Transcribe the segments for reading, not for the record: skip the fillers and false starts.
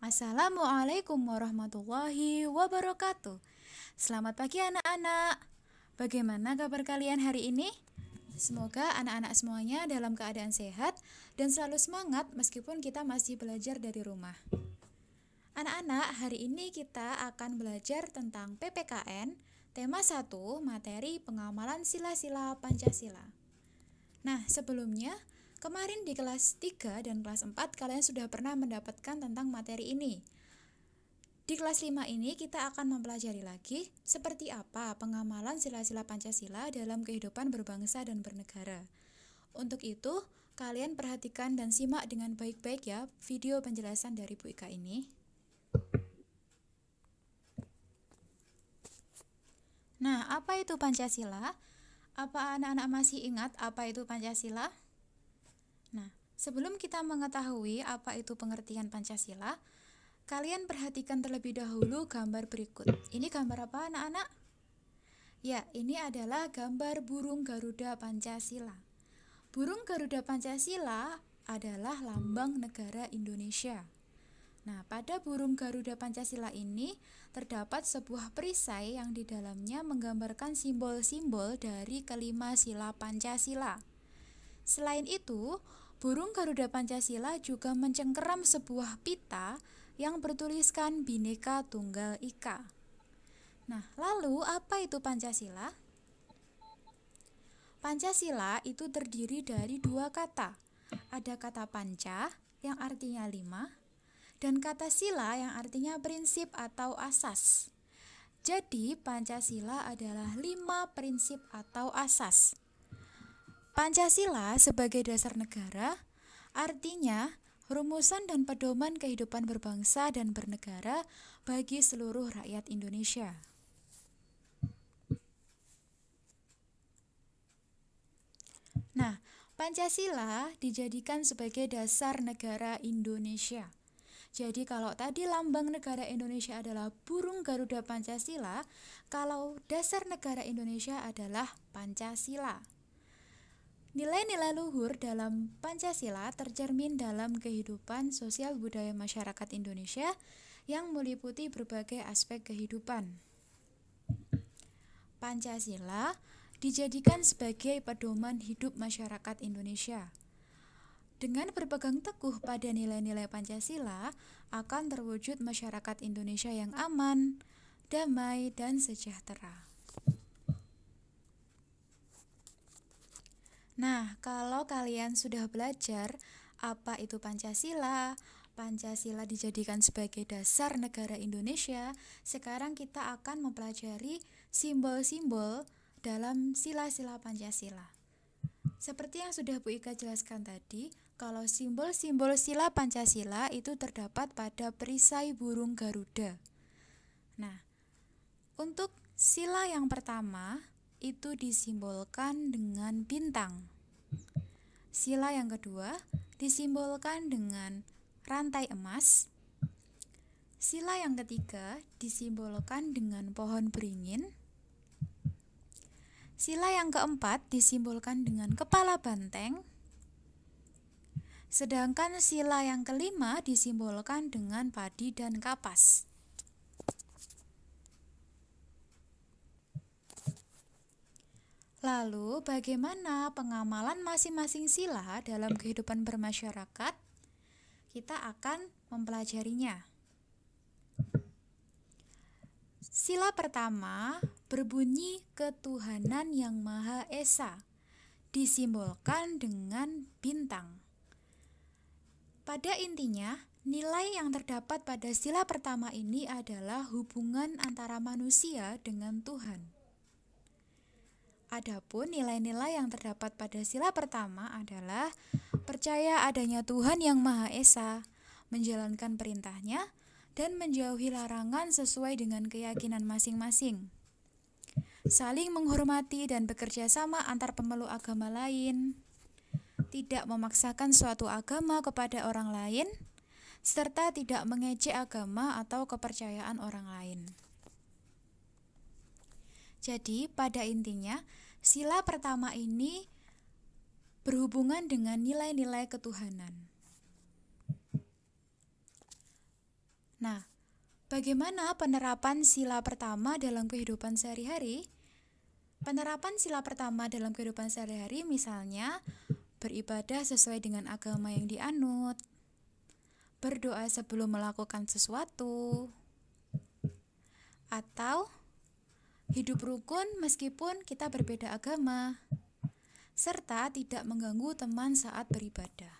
Assalamualaikum warahmatullahi wabarakatuh. Selamat pagi anak-anak. Bagaimana kabar kalian hari ini? Semoga anak-anak semuanya dalam keadaan sehat dan selalu semangat meskipun kita masih belajar dari rumah. Anak-anak, hari ini kita akan belajar tentang PPKN, tema 1, materi pengamalan sila-sila Pancasila. Nah, sebelumnya, kemarin di kelas 3 dan kelas 4 kalian sudah pernah mendapatkan tentang materi ini. Di kelas 5 ini kita akan mempelajari lagi seperti apa pengamalan sila-sila Pancasila dalam kehidupan berbangsa dan bernegara. Untuk itu, kalian perhatikan dan simak dengan baik-baik ya video penjelasan dari Bu Ika ini. Nah, apa itu Pancasila? Apa anak-anak masih ingat apa itu Pancasila? Nah, sebelum kita mengetahui apa itu pengertian Pancasila, kalian perhatikan terlebih dahulu gambar berikut. Ini gambar apa anak-anak? Ya, ini adalah gambar burung Garuda Pancasila. Burung Garuda Pancasila adalah lambang negara Indonesia. Nah, pada burung Garuda Pancasila ini terdapat sebuah perisai yang di dalamnya menggambarkan simbol-simbol dari kelima sila Pancasila. Selain itu, burung Garuda Pancasila juga mencengkeram sebuah pita yang bertuliskan Bhinneka Tunggal Ika. Nah, lalu apa itu Pancasila? Pancasila itu terdiri dari dua kata. Ada kata panca yang artinya 5 dan kata sila yang artinya prinsip atau asas. Jadi, Pancasila adalah 5 prinsip atau asas. Pancasila sebagai dasar negara artinya rumusan dan pedoman kehidupan berbangsa dan bernegara bagi seluruh rakyat Indonesia. Nah, Pancasila dijadikan sebagai dasar negara Indonesia. Jadi kalau tadi lambang negara Indonesia adalah burung Garuda Pancasila, kalau dasar negara Indonesia adalah Pancasila. Nilai-nilai luhur dalam Pancasila tercermin dalam kehidupan sosial budaya masyarakat Indonesia yang meliputi berbagai aspek kehidupan. Pancasila dijadikan sebagai pedoman hidup masyarakat Indonesia. Dengan berpegang teguh pada nilai-nilai Pancasila, akan terwujud masyarakat Indonesia yang aman, damai, dan sejahtera. Nah, kalau kalian sudah belajar apa itu Pancasila, Pancasila dijadikan sebagai dasar negara Indonesia, sekarang kita akan mempelajari simbol-simbol dalam sila-sila Pancasila. Seperti yang sudah Bu Ika jelaskan tadi, kalau simbol-simbol sila Pancasila itu terdapat pada perisai burung Garuda. Nah, untuk sila yang pertama itu disimbolkan dengan bintang. Sila yang kedua disimbolkan dengan rantai emas. Sila yang ketiga disimbolkan dengan pohon beringin. Sila yang keempat disimbolkan dengan kepala banteng. Sedangkan sila yang kelima disimbolkan dengan padi dan kapas. Lalu, bagaimana pengamalan masing-masing sila dalam kehidupan bermasyarakat? Kita akan mempelajarinya. Sila pertama berbunyi ketuhanan yang Maha Esa, disimbolkan dengan bintang. Pada intinya, nilai yang terdapat pada sila pertama ini adalah hubungan antara manusia dengan Tuhan. Adapun nilai-nilai yang terdapat pada sila pertama adalah percaya adanya Tuhan yang Maha Esa, menjalankan perintahnya, dan menjauhi larangan sesuai dengan keyakinan masing-masing. Saling menghormati dan bekerja sama antar pemeluk agama lain, tidak memaksakan suatu agama kepada orang lain, serta tidak mengejek agama atau kepercayaan orang lain. Jadi, pada intinya, sila pertama ini berhubungan dengan nilai-nilai ketuhanan. Nah, bagaimana penerapan sila pertama dalam kehidupan sehari-hari? Penerapan sila pertama dalam kehidupan sehari-hari misalnya beribadah sesuai dengan agama yang dianut, berdoa sebelum melakukan sesuatu, atau hidup rukun meskipun kita berbeda agama, serta tidak mengganggu teman saat beribadah.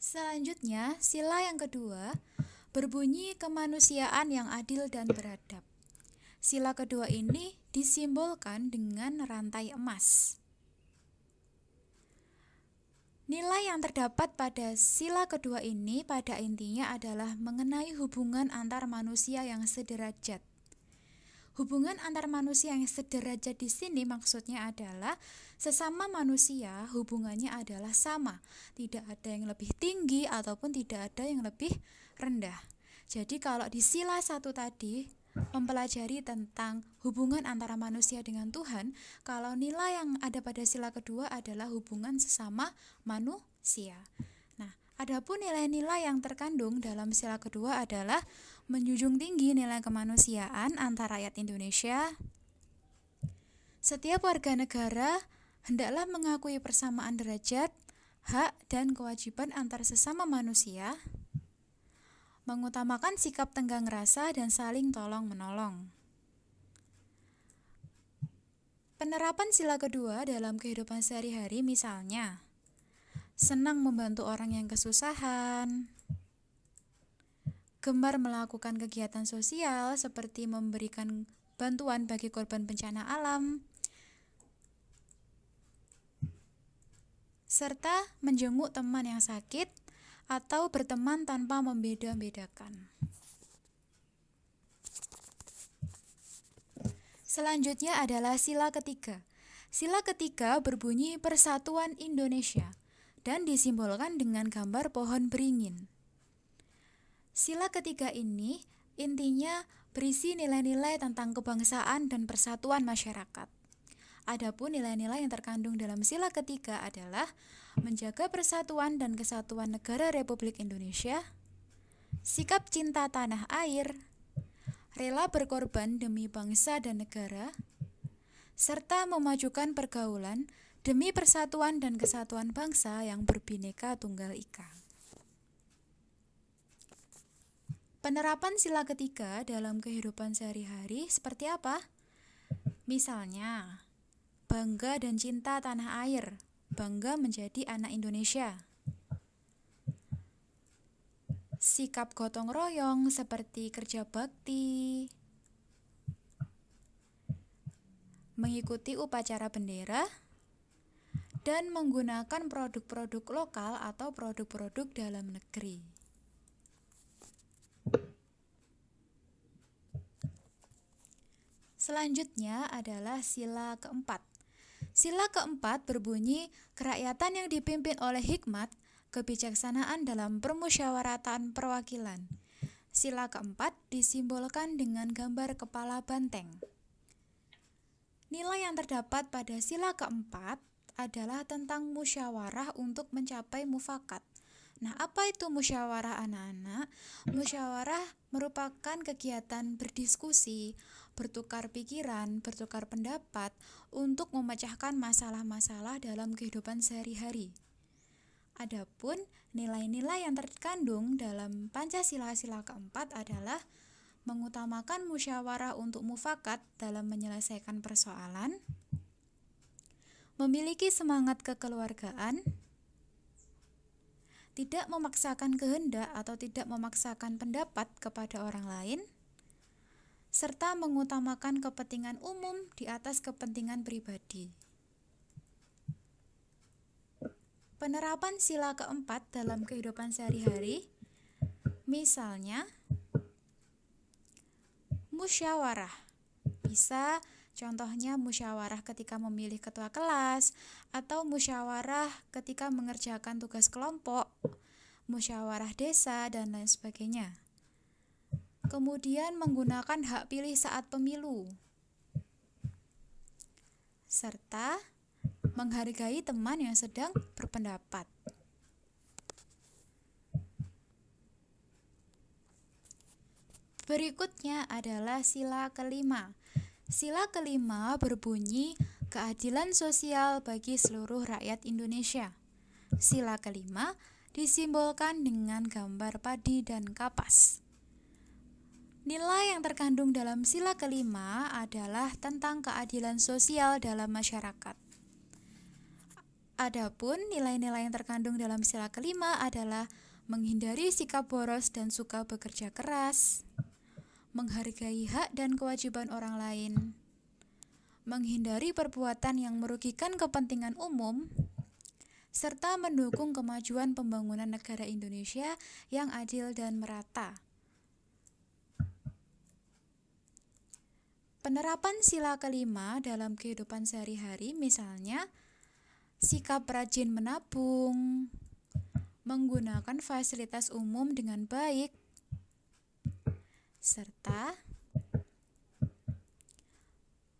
Selanjutnya, sila yang kedua berbunyi kemanusiaan yang adil dan beradab. Sila kedua ini disimbolkan dengan rantai emas. Nilai yang terdapat pada sila kedua ini pada intinya adalah mengenai hubungan antar manusia yang sederajat. Hubungan antar manusia yang sederajat di sini maksudnya adalah sesama manusia hubungannya adalah sama. Tidak ada yang lebih tinggi ataupun tidak ada yang lebih rendah. Jadi kalau di sila 1 tadi mempelajari tentang hubungan antara manusia dengan Tuhan, kalau nilai yang ada pada sila kedua adalah hubungan sesama manusia. Nah, adapun nilai-nilai yang terkandung dalam sila kedua adalah menjunjung tinggi nilai kemanusiaan antar rakyat Indonesia. Setiap warga negara hendaklah mengakui persamaan derajat, hak, dan kewajiban antar sesama manusia, mengutamakan sikap tenggang rasa dan saling tolong-menolong. Penerapan sila kedua dalam kehidupan sehari-hari misalnya senang membantu orang yang kesusahan, gemar melakukan kegiatan sosial seperti memberikan bantuan bagi korban bencana alam, serta menjenguk teman yang sakit atau berteman tanpa membeda-bedakan. Selanjutnya adalah sila ketiga. Sila ketiga berbunyi Persatuan Indonesia dan disimbolkan dengan gambar pohon beringin. Sila ketiga ini intinya berisi nilai-nilai tentang kebangsaan dan persatuan masyarakat. Adapun nilai-nilai yang terkandung dalam sila ketiga adalah menjaga persatuan dan kesatuan negara Republik Indonesia, sikap cinta tanah air, rela berkorban demi bangsa dan negara, serta memajukan pergaulan demi persatuan dan kesatuan bangsa yang berbineka tunggal ika. Penerapan sila ketiga dalam kehidupan sehari-hari seperti apa? Misalnya, bangga dan cinta tanah air, bangga menjadi anak Indonesia. Sikap gotong royong seperti kerja bakti, mengikuti upacara bendera, dan menggunakan produk-produk lokal atau produk-produk dalam negeri. Selanjutnya adalah sila keempat. Sila keempat berbunyi kerakyatan yang dipimpin oleh hikmat, kebijaksanaan dalam permusyawaratan perwakilan. Sila keempat disimbolkan dengan gambar kepala banteng. Nilai yang terdapat pada sila keempat adalah tentang musyawarah untuk mencapai mufakat. Nah, apa itu musyawarah anak-anak? Musyawarah merupakan kegiatan berdiskusi, bertukar pikiran, bertukar pendapat untuk memecahkan masalah-masalah dalam kehidupan sehari-hari. Adapun nilai-nilai yang terkandung dalam Pancasila-sila keempat adalah mengutamakan musyawarah untuk mufakat dalam menyelesaikan persoalan, memiliki semangat kekeluargaan, tidak memaksakan kehendak atau tidak memaksakan pendapat kepada orang lain, serta mengutamakan kepentingan umum di atas kepentingan pribadi. Penerapan sila keempat dalam kehidupan sehari-hari, misalnya musyawarah. Bisa contohnya musyawarah ketika memilih ketua kelas atau musyawarah ketika mengerjakan tugas kelompok, musyawarah desa, dan lain sebagainya. Kemudian menggunakan hak pilih saat pemilu, serta menghargai teman yang sedang berpendapat. Berikutnya adalah sila kelima. Sila kelima berbunyi keadilan sosial bagi seluruh rakyat Indonesia. Sila kelima disimbolkan dengan gambar padi dan kapas. Nilai yang terkandung dalam sila kelima adalah tentang keadilan sosial dalam masyarakat. Adapun nilai-nilai yang terkandung dalam sila kelima adalah menghindari sikap boros dan suka bekerja keras, menghargai hak dan kewajiban orang lain, menghindari perbuatan yang merugikan kepentingan umum, serta mendukung kemajuan pembangunan negara Indonesia yang adil dan merata. Penerapan sila kelima dalam kehidupan sehari-hari misalnya sikap rajin menabung, menggunakan fasilitas umum dengan baik, serta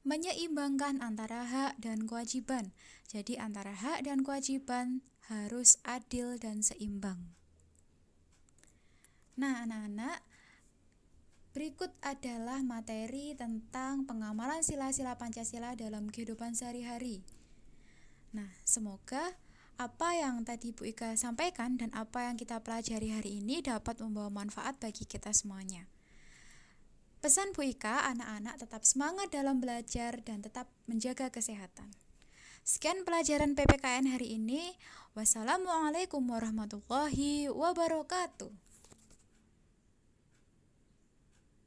menyeimbangkan antara hak dan kewajiban. Jadi antara hak dan kewajiban harus adil dan seimbang. Nah, anak-anak, berikut adalah materi tentang pengamalan sila-sila Pancasila dalam kehidupan sehari-hari. Nah, semoga apa yang tadi Bu Ika sampaikan dan apa yang kita pelajari hari ini dapat membawa manfaat bagi kita semuanya. Pesan Bu Ika, anak-anak tetap semangat dalam belajar dan tetap menjaga kesehatan. Sekian pelajaran PPKN hari ini. Wassalamualaikum warahmatullahi wabarakatuh.